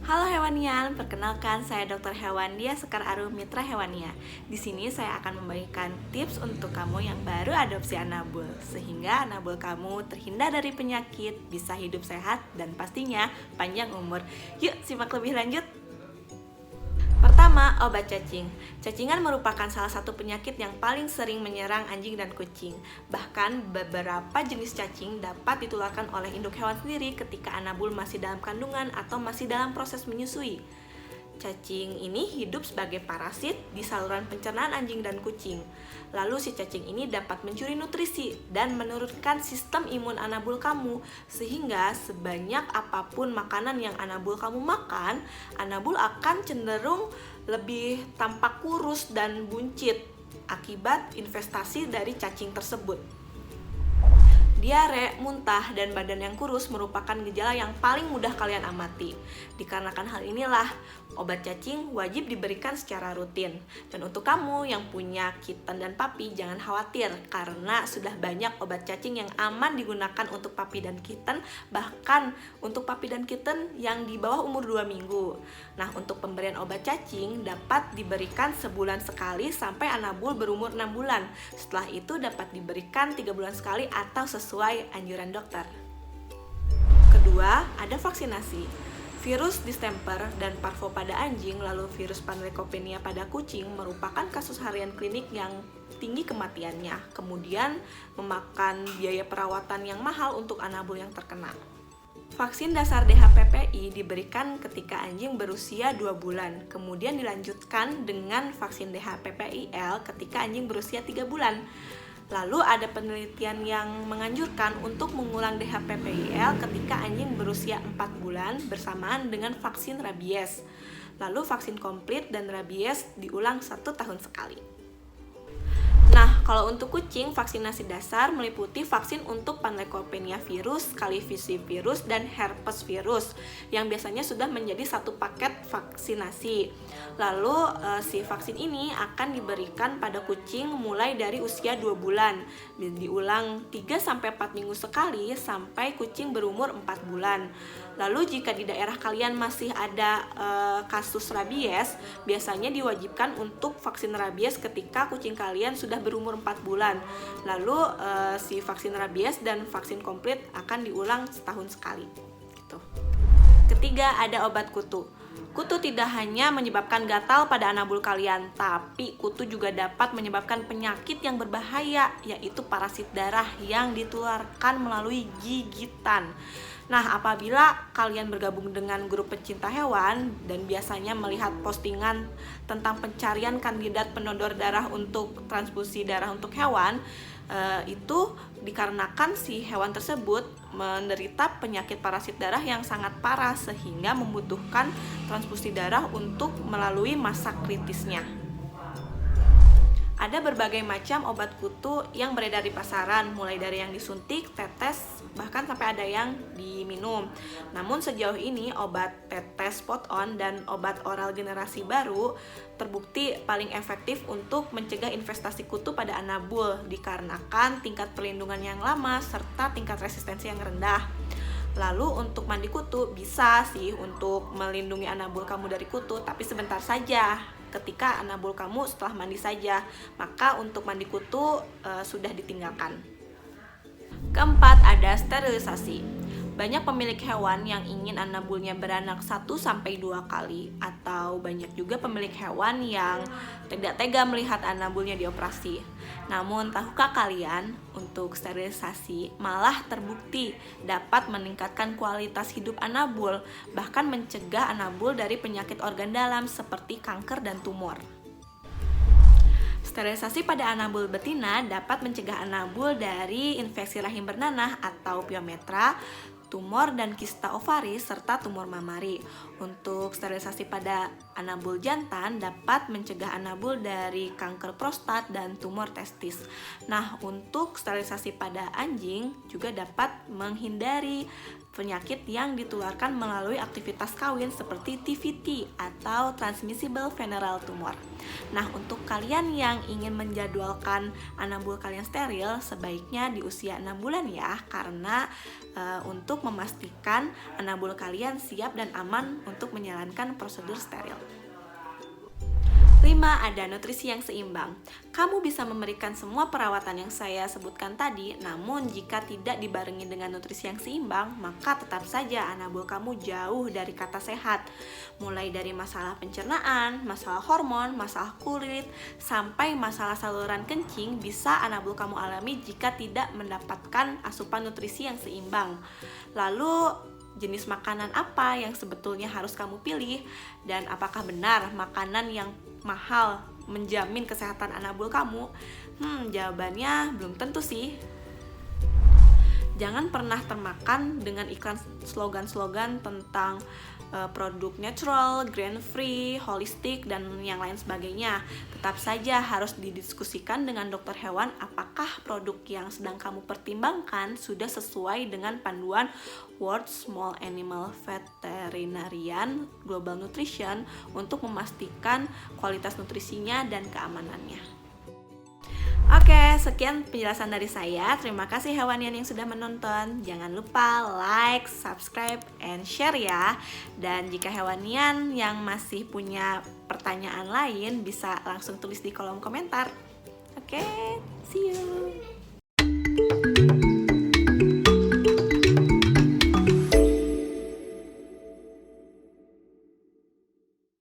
Halo hewanian, perkenalkan saya Dr. Hewandia Sekar Arum Mitra Hewania. Di sini saya akan membagikan tips untuk kamu yang baru adopsi anabul, sehingga anabul kamu terhindar dari penyakit, bisa hidup sehat, dan pastinya panjang umur. Yuk simak lebih lanjut. Pertama, obat cacing. Cacingan merupakan salah satu penyakit yang paling sering menyerang anjing dan kucing. Bahkan beberapa jenis cacing dapat ditularkan oleh induk hewan sendiri ketika anabul masih dalam kandungan atau masih dalam proses menyusui. Cacing ini hidup sebagai parasit di saluran pencernaan anjing dan kucing. Lalu si cacing ini dapat mencuri nutrisi dan menurunkan sistem imun anabul kamu, sehingga sebanyak apapun makanan yang anabul kamu makan, anabul akan cenderung lebih tampak kurus dan buncit akibat investasi dari cacing tersebut. Diare, muntah, dan badan yang kurus merupakan gejala yang paling mudah kalian amati. Dikarenakan hal inilah, obat cacing wajib diberikan secara rutin. Dan untuk kamu yang punya kitten dan puppy, jangan khawatir karena sudah banyak obat cacing yang aman digunakan untuk puppy dan kitten, bahkan untuk puppy dan kitten yang di bawah umur 2 minggu. Nah, untuk pemberian obat cacing dapat diberikan sebulan sekali sampai anabul berumur 6 bulan. Setelah itu dapat diberikan 3 bulan sekali atau sesuai anjuran dokter. Kedua, ada vaksinasi. Virus distemper dan parvo pada anjing, lalu virus panleukopenia pada kucing merupakan kasus harian klinik yang tinggi kematiannya, kemudian memakan biaya perawatan yang mahal untuk anabul yang terkena. Vaksin dasar DHPPI diberikan ketika anjing berusia 2 bulan, kemudian dilanjutkan dengan vaksin DHPPIL ketika anjing berusia 3 bulan. Lalu ada penelitian yang menganjurkan untuk mengulang DHPPIL ketika anjing berusia 4 bulan bersamaan dengan vaksin rabies. Lalu vaksin komplit dan rabies diulang 1 tahun sekali. Nah, kalau untuk kucing, vaksinasi dasar meliputi vaksin untuk panleukopenia virus, kalivisi virus, dan herpes virus yang biasanya sudah menjadi satu paket vaksinasi. Lalu, si vaksin ini akan diberikan pada kucing mulai dari usia 2 bulan, diulang 3-4 minggu sekali sampai kucing berumur 4 bulan. Lalu jika di daerah kalian masih ada kasus rabies, biasanya diwajibkan untuk vaksin rabies ketika kucing kalian sudah berumur 4 bulan. Lalu si vaksin rabies dan vaksin komplit akan diulang setahun sekali. Gitu. Ketiga, ada obat kutu. Kutu tidak hanya menyebabkan gatal pada anabul kalian, tapi kutu juga dapat menyebabkan penyakit yang berbahaya, yaitu parasit darah yang ditularkan melalui gigitan. Nah, apabila kalian bergabung dengan grup pecinta hewan dan biasanya melihat postingan tentang pencarian kandidat pendonor darah untuk transfusi darah untuk hewan, itu dikarenakan si hewan tersebut menderita penyakit parasit darah yang sangat parah sehingga membutuhkan transfusi darah untuk melalui masa kritisnya. Ada berbagai macam obat kutu yang beredar di pasaran, mulai dari yang disuntik, tetes, bahkan sampai ada yang diminum. Namun sejauh ini obat tetes spot on dan obat oral generasi baru terbukti paling efektif untuk mencegah investasi kutu pada anabul dikarenakan tingkat perlindungan yang lama serta tingkat resistensi yang rendah. Lalu untuk mandi kutu bisa sih untuk melindungi anabul kamu dari kutu, tapi sebentar saja. Ketika anabul kamu setelah mandi saja, maka untuk mandi kutu sudah ditinggalkan. Keempat, ada sterilisasi. Banyak pemilik hewan yang ingin anabulnya beranak 1-2 kali, atau banyak juga pemilik hewan yang tidak tega melihat anabulnya dioperasi. Namun, tahukah kalian, untuk sterilisasi malah terbukti dapat meningkatkan kualitas hidup anabul, bahkan mencegah anabul dari penyakit organ dalam seperti kanker dan tumor. Sterilisasi pada anabul betina dapat mencegah anabul dari infeksi rahim bernanah atau pyometra, tumor dan kista ovaris, serta tumor mamari. Untuk sterilisasi pada Anabul jantan dapat mencegah anabul dari kanker prostat dan tumor testis. Nah, untuk sterilisasi pada anjing juga dapat menghindari penyakit yang ditularkan melalui aktivitas kawin seperti TVT atau Transmissible Venereal Tumor. Nah, untuk kalian yang ingin menjadwalkan anabul kalian steril, sebaiknya di usia 6 bulan ya, karena untuk memastikan anabul kalian siap dan aman untuk menjalankan prosedur steril. 5. Ada nutrisi yang seimbang. Kamu bisa memberikan semua perawatan yang saya sebutkan tadi, namun jika tidak dibarengi dengan nutrisi yang seimbang, maka tetap saja anabul kamu jauh dari kata sehat. Mulai dari masalah pencernaan, masalah hormon, masalah kulit, sampai masalah saluran kencing bisa anabul kamu alami jika tidak mendapatkan asupan nutrisi yang seimbang. Lalu, jenis makanan apa yang sebetulnya harus kamu pilih, dan apakah benar makanan yang mahal menjamin kesehatan anabul kamu? Jawabannya belum tentu sih. Jangan pernah termakan dengan iklan slogan-slogan tentang produk natural, grain free, holistik, dan yang lain sebagainya. Tetap saja harus didiskusikan dengan dokter hewan apakah produk yang sedang kamu pertimbangkan sudah sesuai dengan panduan World Small Animal Veterinarian Global Nutrition untuk memastikan kualitas nutrisinya dan keamanannya. Oke, sekian penjelasan dari saya. Terima kasih hewanian yang sudah menonton. Jangan lupa like, subscribe, and share ya. Dan jika hewanian yang masih punya pertanyaan lain, bisa langsung tulis di kolom komentar. Oke, see you.